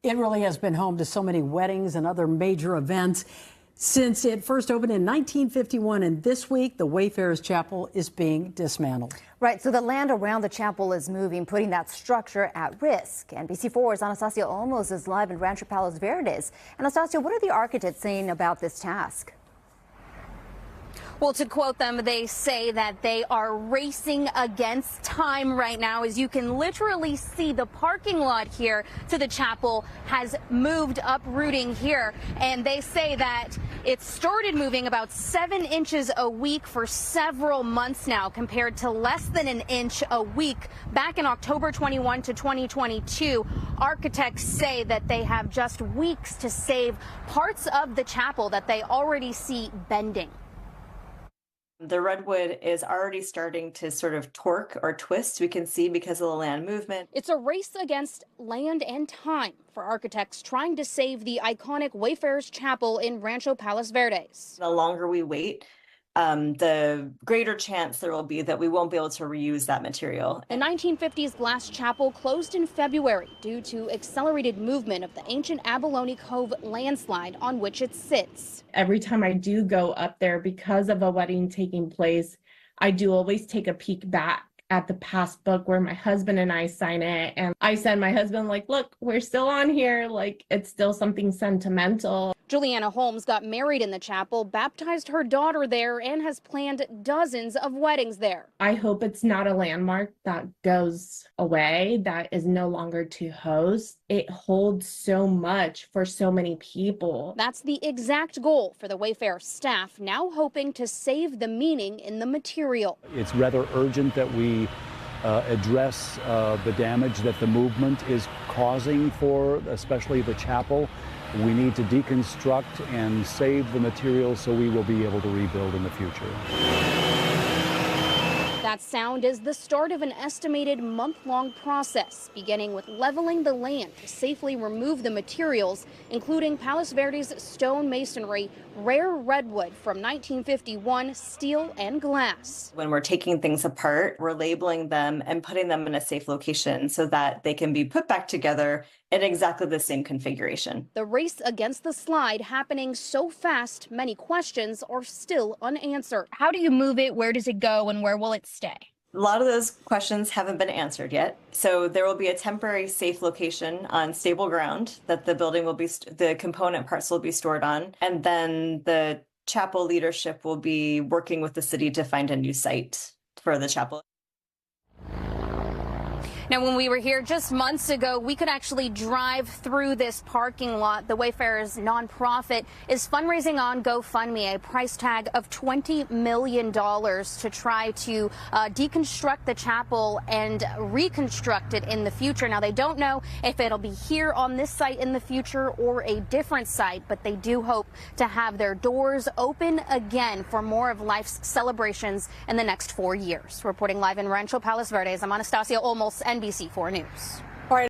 It really has been home to so many weddings and other major events since it first opened in 1951. And this week, the Wayfarer's Chapel is being dismantled. Right, so the land around the chapel is moving, putting that structure at risk. NBC4's Anastassia Olmos is live in Rancho Palos Verdes. Anastassia, what are the architects saying about this task? Well, to quote them, they say that they are racing against time right now. As you can literally see, the parking lot here to the chapel has moved, uprooting here. And they say that it started moving about 7 inches a week for several months now, compared to less than an inch a week back in October 21 to 2022. Architects say that they have just weeks to save parts of the chapel that they already see bending. The redwood is already starting to sort of torque or twist, we can see, because of the land movement. It's a race against land and time for architects trying to save the iconic Wayfarer's Chapel in Rancho Palos Verdes. The longer we wait, the greater chance there will be that we won't be able to reuse that material. The 1950s glass chapel closed in February due to accelerated movement of the ancient Abalone Cove landslide on which it sits. Every time I do go up there, because of a wedding taking place, I do always take a peek back at the past book where my husband and I sign it. And I send my husband, like, look, we're still on here. Like, it's still something sentimental. Juliana Holmes got married in the chapel, baptized her daughter there, and has planned dozens of weddings there. I hope it's not a landmark that goes away, that is no longer to host. It holds so much for so many people. That's the exact goal for the Wayfarer staff, now hoping to save the meaning in the material. It's rather urgent that we address the damage that the movement is causing for especially the chapel. We need to deconstruct and save the material so we will be able to rebuild in the future. That sound is the start of an estimated month-long process, beginning with leveling the land to safely remove the materials, including Palos Verdes stone masonry, rare redwood from 1951, steel and glass. When we're taking things apart, we're labeling them and putting them in a safe location so that they can be put back together in exactly the same configuration. The race against the slide happening so fast, many questions are still unanswered. How do you move it? Where does it go? And where will it stay? A lot of those questions haven't been answered yet. So there will be a temporary safe location on stable ground that the building will be, the component parts will be stored on. And then the chapel leadership will be working with the city to find a new site for the chapel. Now, when we were here just months ago, we could actually drive through this parking lot. The Wayfarer's nonprofit is fundraising on GoFundMe, a price tag of $20 million to try to deconstruct the chapel and reconstruct it in the future. Now, they don't know if it'll be here on this site in the future or a different site, but they do hope to have their doors open again for more of life's celebrations in the next 4 years. Reporting live in Rancho Palos Verdes, I'm Anastassia Olmos, NBC4 News.